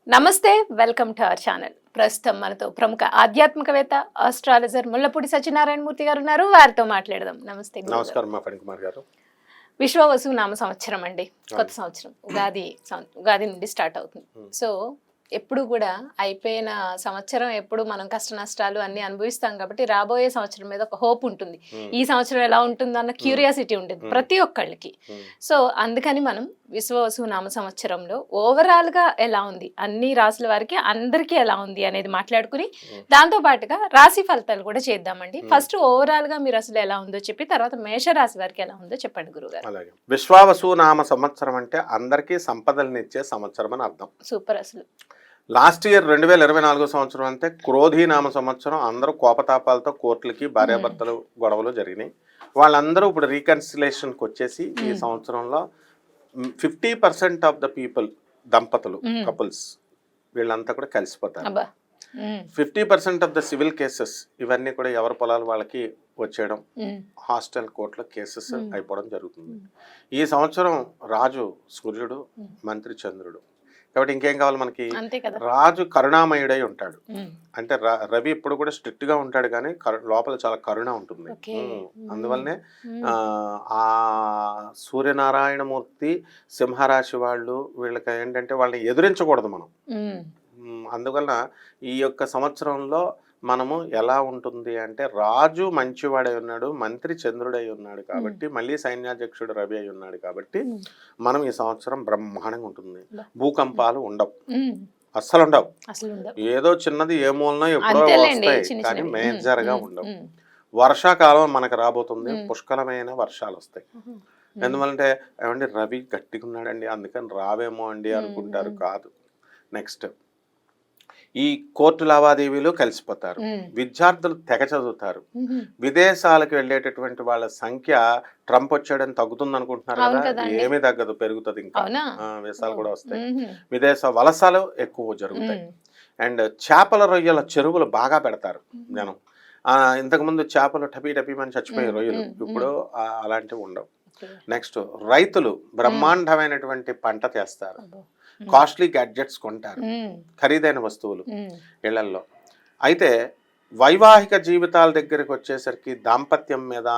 నమస్తే, welcome to our channel. ప్రస్తుతం మనతో ప్రముఖ ఆధ్యాత్మికవేత్త, ఆస్ట్రాలజర్ ముల్లపూడి సత్యనారాయణ మూర్తి గారు ఉన్నారు. వారితో మాట్లాడదాం. నమస్తే గురుగారు. నమస్కారం మా ఫణికుమార్ గారు. విశ్వవసు నామ సంవత్సరం అండి, కొత్త సంవత్సరం ఉగాది నుండి స్టార్ట్ అవుతుంది. సో ఎప్పుడు కూడా అయిపోయిన సంవత్సరం ఎప్పుడు మనం కష్ట నష్టాలు అన్ని అనుభవిస్తాం కాబట్టి రాబోయే సంవత్సరం మీద ఒక హోప్ ఉంటుంది. ఈ సంవత్సరం ఎలా ఉంటుంది అన్న క్యూరియాసిటీ ఉంటుంది ప్రతి ఒక్కళ్ళకి. సో అందుకని మనం విశ్వవసు నామ సంవత్సరంలో ఓవరాల్ గా ఎలా ఉంది, అన్ని రాసుల వారికి అందరికీ ఎలా ఉంది అనేది మాట్లాడుకుని దాంతో పాటుగా రాశి ఫలితాలు కూడా చేద్దామండి. ఫస్ట్ ఓవరాల్ గా మీరు అసలు ఎలా ఉందో చెప్పి తర్వాత మేషరాశి వారికి ఎలా ఉందో చెప్పండి గురుగారు. అలాగే విశ్వావసు నామ సంవత్సరం అంటే అందరికీ సంపదలనిచ్చే సంవత్సరం అని అర్థం. సూపర్. అసలు లాస్ట్ ఇయర్ 2024 సంవత్సరం అంటే క్రోధి నామ సంవత్సరం. అందరూ కోపతాపాలతో కోర్టులకి భార్యాభర్తలు గొడవలు జరిగినాయి. వాళ్ళందరూ ఇప్పుడు రీకన్సిలేషన్కి వచ్చేసి ఈ సంవత్సరంలో 50% ఆఫ్ ద పీపుల్, దంపతులు, కపుల్స్ వీళ్ళంతా కూడా కలిసిపోతారు. 50% ఆఫ్ ద సివిల్ కేసెస్ ఇవన్నీ కూడా ఎవరి పొలాలు వాళ్ళకి వచ్చేయడం, హాస్టల్ కోర్టులో కేసెస్ అయిపోవడం జరుగుతుంది. ఈ సంవత్సరం రాజు సూర్యుడు, మంత్రి చంద్రుడు. కాబట్టి ఇంకేం కావాలి మనకి? రాజు కరుణామయుడై ఉంటాడు. అంటే రవి ఇప్పుడు కూడా స్ట్రిక్ట్ గా ఉంటాడు కానీ లోపల చాలా కరుణ ఉంటుంది. అందువల్లనే ఆ సూర్యనారాయణమూర్తి సింహరాశి వాళ్ళు, వీళ్ళకి ఏంటంటే వాళ్ళని ఎదురించకూడదు మనం. అందువలన ఈ యొక్క సంవత్సరంలో మనము ఎలా ఉంటుంది అంటే రాజు మంచివాడై ఉన్నాడు, మంత్రి చంద్రుడై ఉన్నాడు కాబట్టి, మళ్ళీ సైన్యాధ్యక్షుడు రవి అయి ఉన్నాడు కాబట్టి మనం ఈ సంవత్సరం బ్రహ్మాండంగా ఉంటుంది. భూకంపాలు ఉండవు, అస్సలు ఉండవు. ఏదో చిన్నది ఏ మూలనో ఎప్పుడో వస్తాయి కానీ మేజర్ గా ఉండవు. వర్షాకాలం మనకు రాబోతుంది, పుష్కలమైన వర్షాలు వస్తాయి. ఎందువల్లంటే ఏమండి రవి గట్టిగా ఉన్నాడండి అందుకని రావేమో అండి అనుకుంటారు, కాదు. నెక్స్ట్ ఈ కోర్టు లావాదేవీలు కలిసిపోతారు, విద్యార్థులు తెగ చదువుతారు, విదేశాలకు వెళ్ళేటటువంటి వాళ్ళ సంఖ్య ట్రంప్ వచ్చాడని తగ్గుతుంది అనుకుంటున్నారు కదా, ఏమీ తగ్గదు, పెరుగుతుంది. ఇంకా వీసాలు కూడా వస్తాయి, విదేశ వలసలు ఎక్కువ జరుగుతాయి. అండ్ చేపల రొయ్యల చెరువులు బాగా పెడతారు జనం. ఇంతకుముందు చేపలు టపీమని చచ్చిపోయే రొయ్యలు, ఇప్పుడు అలాంటివి ఉండవు. నెక్స్ట్ రైతులు బ్రహ్మాండమైనటువంటి పంట చేస్తారు, కాస్ట్లీ గ్యాడ్జెట్స్ కొంటారు, ఖరీదైన వస్తువులు ఇళ్లల్లో. అయితే వైవాహిక జీవితాల దగ్గరికి వచ్చేసరికి దాంపత్యం మీద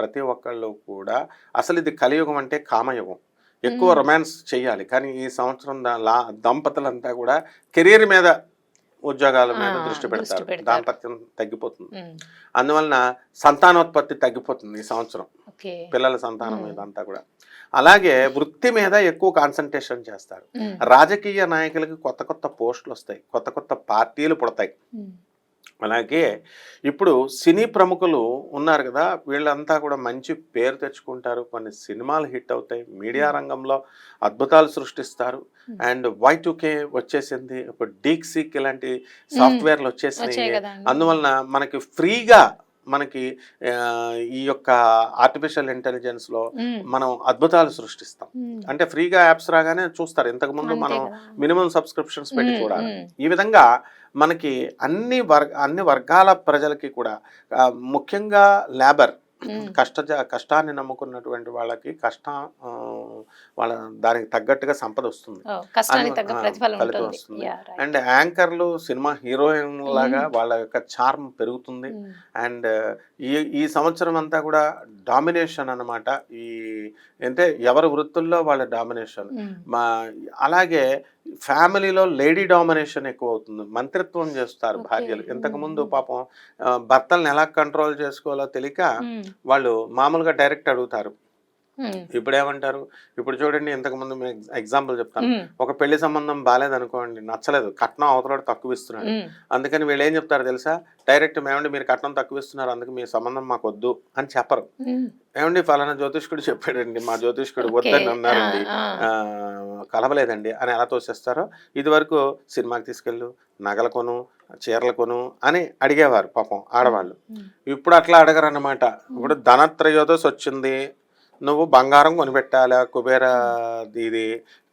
ప్రతి ఒక్కళ్ళు కూడా అసలు ఇది కలియుగం అంటే కామయుగం. ఎక్కువ రొమాన్స్ చేయాలి కానీ ఈ సంవత్సరం దంపతులంతా కూడా కెరీర్ మీద, ఉద్యోగాల మీద దృష్టి పెడతారు. దాంపత్యం తగ్గిపోతుంది. అందువలన సంతానోత్పత్తి తగ్గిపోతుంది ఈ సంవత్సరం, పిల్లల సంతానం మీద అంతా కూడా. అలాగే వృత్తి మీద ఎక్కువ కాన్సన్ట్రేషన్ చేస్తారు. రాజకీయ నాయకులకి కొత్త కొత్త పోస్టులు వస్తాయి, కొత్త కొత్త పార్టీలు పుడతాయి. అలాగే ఇప్పుడు సినీ ప్రముఖులు ఉన్నారు కదా, వీళ్ళంతా కూడా మంచి పేరు తెచ్చుకుంటారు, కొన్ని సినిమాలు హిట్ అవుతాయి, మీడియా రంగంలో అద్భుతాలు సృష్టిస్తారు. అండ్ Y2K వచ్చేసింది, ఇప్పుడు డీక్సీక్ ఇలాంటి సాఫ్ట్వేర్లు వచ్చేసినాయి. అందువలన మనకి ఫ్రీగా మనకి ఈ యొక్క ఆర్టిఫిషియల్ ఇంటెలిజెన్స్ లో మనం అద్భుతాలు సృష్టిస్తాం. అంటే ఫ్రీగా యాప్స్ రాగానే చూస్తారు, ఇంతకు ముందు మనం మినిమం సబ్స్క్రిప్షన్స్ పెట్టి చూడాలి. ఈ విధంగా మనకి అన్ని వర్గాల ప్రజలకి కూడా, ముఖ్యంగా లేబర్, కష్టాన్ని నమ్ముకున్నటువంటి వాళ్ళకి వాళ్ళ దానికి తగ్గట్టుగా సంపద వస్తుంది, ఫలితం వస్తుంది. అండ్ యాంకర్లు, సినిమా హీరోయిన్ లాగా వాళ్ళ యొక్క చార్మ్ పెరుగుతుంది. అండ్ ఈ సంవత్సరం అంతా కూడా డామినేషన్ అన్నమాట. అంటే ఎవరి వృత్తుల్లో వాళ్ళ డామినేషన్. అలాగే ఫ్యామిలీలో లేడీ డామినేషన్ ఎక్కువ అవుతుంది, మంత్రిత్వం చేస్తారు భార్యలు. ఇంతకుముందు పాపం భర్తలను ఎలా కంట్రోల్ చేసుకోవాలో తెలియక వాళ్ళు మామూలుగా డైరెక్ట్ అడుగుతారు. ఇప్పుడు ఏమంటారు, ఇప్పుడు చూడండి, ఇంతకుముందు ఎగ్జాంపుల్ చెప్తాను. ఒక పెళ్లి సంబంధం బాగాలేదనుకోండి, నచ్చలేదు, కట్నం అవతల తక్కువ ఇస్తున్నాడు, అందుకని వీళ్ళు ఏం చెప్తారు తెలుసా, డైరెక్ట్ ఏమండి మీరు కట్నం తక్కువ ఇస్తున్నారు అందుకు మీ సంబంధం మాకు వద్దు అని చెప్పరు. ఏమండి ఫలానా జ్యోతిష్కుడు చెప్పాడండి, మా జ్యోతిష్కుడు వద్దని అన్నారండి, కలవలేదండి అని ఎలా తోసేస్తారో. ఇది వరకు సినిమాకి తీసుకెళ్ళు, నగల కొను, చీరలు కొను అని అడిగేవారు పాపం ఆడవాళ్ళు. ఇప్పుడు అట్లా అడగరు అన్నమాట. ఇప్పుడు ధనత్రయోదశి వచ్చింది, నువ్వు బంగారం కొనిపెట్టాలా, కుబేర ఇది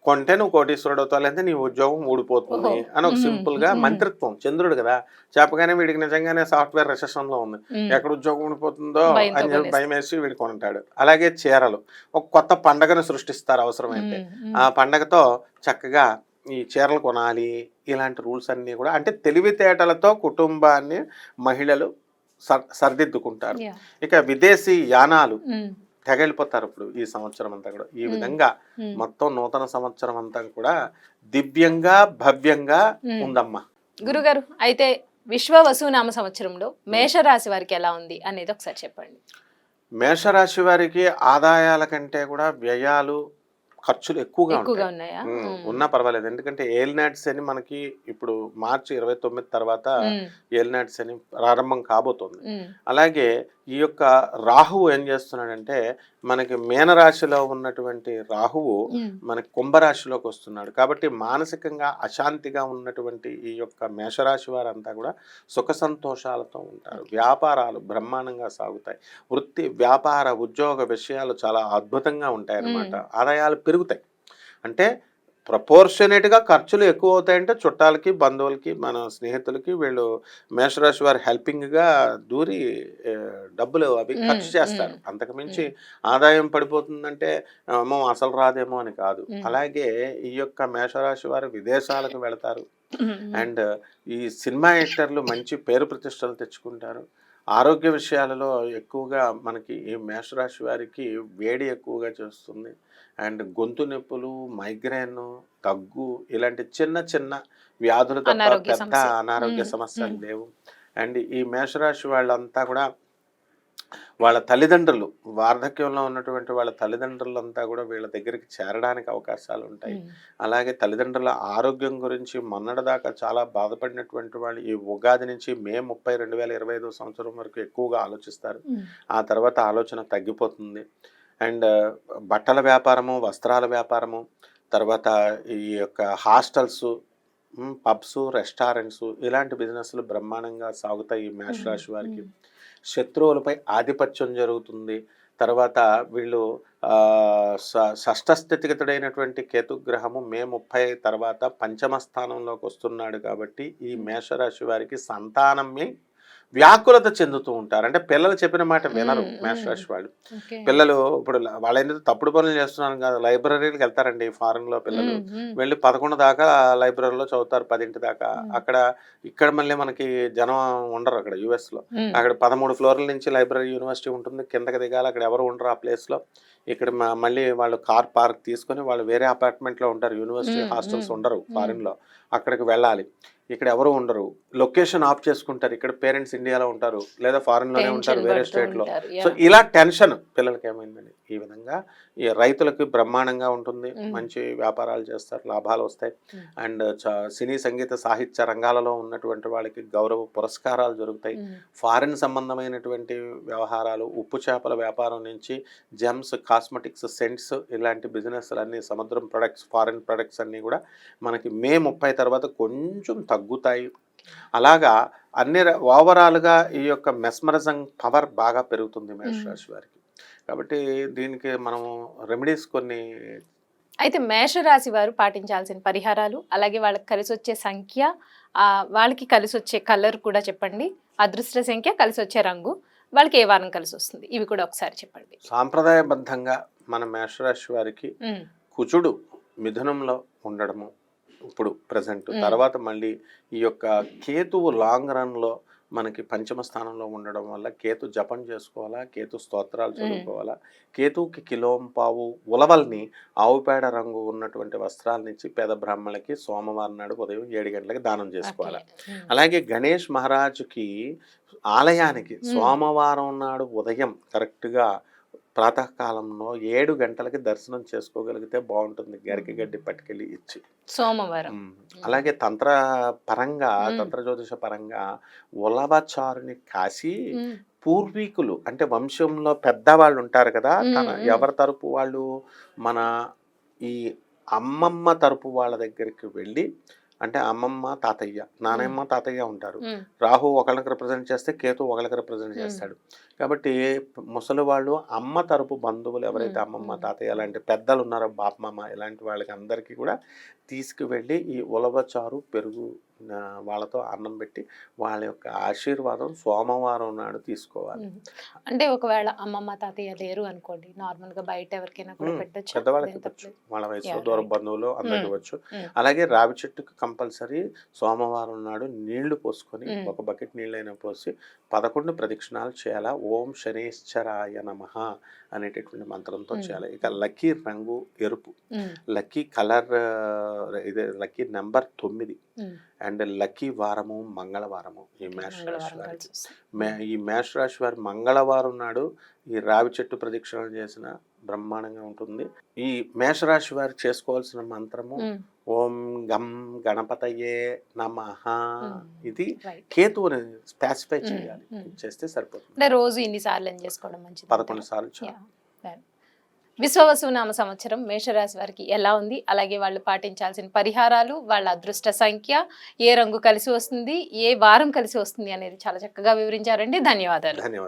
కొంటే నువ్వు కోటీశ్వరుడు అవుతావు, లేదంటే నీ ఉద్యోగం ఊడిపోతుంది అని ఒక సింపుల్ గా మంత్రిత్వం. చంద్రుడు కదా చెప్పగానే వీడికి నిజంగానే సాఫ్ట్వేర్ రిసెషన్ లో ఉంది, ఎక్కడ ఉద్యోగం ఊడిపోతుందో అని చెప్పి భయం వేసి వీడు కొంటాడు. అలాగే చీరలు, ఒక కొత్త పండగను సృష్టిస్తారు అవసరమైతే. ఆ పండగతో చక్కగా ఈ చీరలు కొనాలి ఇలాంటి రూల్స్ అన్నీ కూడా అంటే తెలివితేటలతో కుటుంబాన్ని మహిళలు సరిదిద్దుకుంటారు. Yeah. ఇక విదేశీ యానాలు తెగలిపోతారు ఇప్పుడు ఈ సంవత్సరం అంతా కూడా. ఈ విధంగా మొత్తం నూతన సంవత్సరం అంతా కూడా దివ్యంగా భవ్యంగా ఉందమ్మా. గురుగారు, అయితే విశ్వ వసునామ సంవత్సరంలో మేషరాశి వారికి ఎలా ఉంది అనేది ఒకసారి చెప్పండి. మేషరాశి వారికి ఆదాయాల కంటే కూడా వ్యయాలు ఖర్చులు ఎక్కువగా ఉన్నాయా? ఉన్నా పర్వాలేదు, ఎందుకంటే ఏలినాటి శని మనకి ఇప్పుడు మార్చి 29 తర్వాత ఏలినాటి శని ప్రారంభం కాబోతుంది. అలాగే ఈ యొక్క రాహువు ఏం చేస్తున్నాడంటే మనకి మీనరాశిలో ఉన్నటువంటి రాహువు మనకి కుంభరాశిలోకి వస్తున్నాడు. కాబట్టి మానసికంగా అశాంతిగా ఉన్నటువంటి ఈ యొక్క మేషరాశి వారంతా కూడా సుఖ సంతోషాలతో ఉంటారు. వ్యాపారాలు బ్రహ్మాండంగా సాగుతాయి. వృత్తి వ్యాపార ఉద్యోగ విషయాలు చాలా అద్భుతంగా ఉంటాయి అన్నమాట. ఆదాయాలు పెరుగుతాయి. అంటే ప్రపోర్షనేట్గా ఖర్చులు ఎక్కువ అవుతాయంటే చుట్టాలకి బంధువులకి మన స్నేహితులకి వీళ్ళు మేషరాశి వారు హెల్పింగ్గా దూరి డబ్బులు అవి ఖర్చు చేస్తారు. అంతకుమించి ఆదాయం పడిపోతుందంటే అసలు రాదేమో అని కాదు. అలాగే ఈ యొక్క మేషరాశి వారు విదేశాలకు వెళతారు. అండ్ ఈ సినిమా యాక్టర్లు మంచి పేరు ప్రతిష్టలు తెచ్చుకుంటారు. ఆరోగ్య విషయాలలో ఎక్కువగా మనకి ఈ మేషరాశి వారికి వేడి ఎక్కువగా చేస్తుంది. అండ్ గొంతు నొప్పులు, మైగ్రేన్, దగ్గు ఇలాంటి చిన్న చిన్న వ్యాధులు తప్ప పెద్ద అనారోగ్య సమస్యలు లేవు. అండ్ ఈ మేషరాశి వాళ్ళంతా కూడా వాళ్ళ తల్లిదండ్రులు వార్ధక్యంలో ఉన్నటువంటి వాళ్ళ తల్లిదండ్రులంతా కూడా వీళ్ళ దగ్గరికి చేరడానికి అవకాశాలు ఉంటాయి. అలాగే తల్లిదండ్రుల ఆరోగ్యం గురించి మొన్నటిదాకా చాలా బాధపడినటువంటి వాళ్ళు ఈ ఉగాది నుంచి మే 30, 2025 సంవత్సరం వరకు ఎక్కువగా ఆలోచిస్తారు. ఆ తర్వాత ఆలోచన తగ్గిపోతుంది. అండ్ బట్టల వ్యాపారము, వస్త్రాల వ్యాపారము, తర్వాత ఈ యొక్క హాస్టల్స్, పబ్స్, రెస్టారెంట్స్ ఇలాంటి బిజినెస్లు బ్రహ్మాండంగా సాగుతాయి ఈ మేషరాశి వారికి. శత్రువులపై ఆధిపత్యం జరుగుతుంది. తర్వాత వీళ్ళు షష్ఠ స్థితిగతుడైనటువంటి కేతుగ్రహము మే 30 తర్వాత పంచమ స్థానంలోకి వస్తున్నాడు. కాబట్టి ఈ మేషరాశి వారికి సంతానమే వ్యాకులత చెందుతూ ఉంటారు. అంటే పిల్లలు చెప్పిన మాట వినరు మేషరాశి వాళ్ళు. పిల్లలు ఇప్పుడు వాళ్ళైనా తప్పుడు పనులు చేస్తున్నాను కాదు, లైబ్రరీలకు వెళ్తారండి ఫారెన్ లో పిల్లలు. వెళ్ళి 11 దాకా లైబ్రరీలో చదువుతారు, 10 దాకా. ఇక్కడ మళ్ళీ మనకి జనం ఉండరు అక్కడ యుఎస్ లో. అక్కడ 13 ఫ్లోర్ల నుంచి లైబ్రరీ యూనివర్సిటీ ఉంటుంది, కిందకి దిగాలి, అక్కడ ఎవరు ఉండరు ఆ ప్లేస్ లో. ఇక్కడ మళ్ళీ వాళ్ళు కార్ పార్క్ తీసుకొని వాళ్ళు వేరే అపార్ట్మెంట్ లో ఉంటారు. యూనివర్సిటీ హాస్టల్స్ ఉండరు ఫారెన్ లో, అక్కడికి వెళ్ళాలి. ఇక్కడ ఎవరు ఉండరు, లొకేషన్ ఆఫ్ చేసుకుంటారు. ఇక్కడ పేరెంట్స్ ఇండియాలో ఉంటారు లేదా ఫారెన్ లోనే ఉంటారు, వేరే స్టేట్ లో. సో ఇలా టెన్షన్ పిల్లలకి ఏమైందని. ఈ విధంగా ఈ రైతులకు బ్రహ్మాండంగా ఉంటుంది, మంచి వ్యాపారాలు చేస్తారు, లాభాలు వస్తాయి. అండ్ సినీ సంగీత సాహిత్య రంగాలలో ఉన్నటువంటి వాళ్ళకి గౌరవ పురస్కారాలు జరుగుతాయి. ఫారిన్ సంబంధమైనటువంటి వ్యవహారాలు, ఉప్పు చేపల వ్యాపారం నుంచి జెమ్స్, కాస్మెటిక్స్, సెంట్స్ ఇలాంటి బిజినెస్లు అన్నీ, సముద్రం ప్రొడక్ట్స్, ఫారిన్ ప్రొడక్ట్స్ అన్నీ కూడా మనకి మే 30 తర్వాత కొంచెం తగ్గుతాయి. అలాగా అన్ని ఓవరాల్గా ఈ యొక్క మెస్మరిజం పవర్ బాగా పెరుగుతుంది మేషరాశి వారికి. కాబట్టి దీనికి మనము రెమెడీస్ కొన్ని. అయితే మేషరాశి వారు పాటించాల్సిన పరిహారాలు, అలాగే వాళ్ళకి కలిసి వచ్చే సంఖ్య, వాళ్ళకి కలిసి వచ్చే కలర్ కూడా చెప్పండి. అదృష్ట సంఖ్య, కలిసి వచ్చే రంగు, వాళ్ళకి ఏ వారం కలిసి వస్తుంది, ఇవి కూడా ఒకసారి చెప్పండి. సాంప్రదాయబద్ధంగా మన మేషరాశి వారికి కుజుడు మిథునంలో ఉండడము ఇప్పుడు ప్రజెంట్, తర్వాత మళ్ళీ ఈ యొక్క కేతువు లాంగ్ రన్లో మనకి పంచమ స్థానంలో ఉండడం వల్ల కేతు జపం చేసుకోవాలా, కేతు స్తోత్రాలు చదువుకోవాలా. కేతువుకి కిలోంపావు ఉలవల్ని ఆవుపేడ రంగు ఉన్నటువంటి వస్త్రాలనిచ్చి పేద బ్రాహ్మణులకి సోమవారం నాడు ఉదయం 7 గంటలకి దానం చేసుకోవాలా. అలాగే గణేష్ మహారాజుకి ఆలయానికి సోమవారం నాడు ఉదయం కరెక్ట్గా ప్రాతకాలంలో 7 గంటలకి దర్శనం చేసుకోగలిగితే బాగుంటుంది, గరికి గడ్డి పట్టుకెళ్ళి ఇచ్చి సోమవారం. అలాగే తంత్ర పరంగా, తంత్ర జ్యోతిష పరంగా ఉలవచారుని కాసి పూర్వీకులు అంటే వంశంలో పెద్దవాళ్ళు ఉంటారు కదా, ఎవరి తరపు వాళ్ళు, మన ఈ అమ్మమ్మ తరపు వాళ్ళ దగ్గరికి వెళ్ళి, అంటే అమ్మమ్మ తాతయ్య, నానమ్మ తాతయ్య ఉంటారు. రాహు ఒకళ్ళకి రిప్రజెంట్ చేస్తే కేతు ఒకళ్ళకి రిప్రజెంట్ చేస్తాడు. కాబట్టి ముసలి వాళ్ళు అమ్మ తరపు బంధువులు ఎవరైతే అమ్మమ్మ తాతయ్య లాంటి పెద్దలు ఉన్నారో, బాపమ్మ ఇలాంటి వాళ్ళకి అందరికీ కూడా తీసుకువెళ్ళి ఈ ఉలవచారు, పెరుగు వాళ్ళతో అన్నం పెట్టి వాళ్ళ యొక్క ఆశీర్వాదం సోమవారం నాడు తీసుకోవాలి. అంటే ఒకవేళ అమ్మమ్మ తాతయ్య లేరు అనుకోండి, నార్మల్ గా బయట ఎవరికైనా కూడా పెట్టచ్చు. పెద్దవాళ్ళకి ఇవ్వచ్చు, వాళ్ళ వయసులో Yeah, దూర right. బంధువులు అందరికి ఇవ్వచ్చు. Mm. అలాగే రావి చెట్టుకి కంపల్సరీ సోమవారం నాడు నీళ్లు పోసుకొని Mm. ఒక బకెట్ నీళ్ళైనా పోసి 11 ప్రదక్షిణాలు చేయాలా. ఓం శనేశ్వరాయ నమః అనేటటువంటి మంత్రంతో చేయాలి. ఇక లక్కీ రంగు ఎరుపు, లక్కీ కలర్ ఇదే లక్కీ నెంబర్ 9 అండ్ లక్కీ వారము మంగళవారము. ఈ మేషరాశి వారికి ఈ మేషరాశి వారి మంగళవారం నాడు ఈ రావి చెట్టు ప్రదక్షిణలు చేసిన బ్రహ్మాండంగా ఉంటుంది. ఈ మేషరాశి వారు చేసుకోవాల్సిన మంత్రము ఓం గం గణపతయే నమః. ఇది కేతువుని స్పెసిఫై చేయాలి, చేస్తే సరిపోతుంది. అంటే రోజు ఇన్ని సార్లు ఏం చేసుకోవడం మంచిది? 11 సార్లు చాలు. విశ్వవసునామ సంవత్సరం మేషరాశి వారికి ఎలా ఉంది, అలాగే వాళ్ళు పాటించాల్సిన పరిహారాలు, వాళ్ళ అదృష్ట సంఖ్య, ఏ రంగు కలిసి వస్తుంది, ఏ వారం కలిసి వస్తుంది అనేది చాలా చక్కగా వివరించారండి. ధన్యవాదాలు. ధన్యవాదాలు.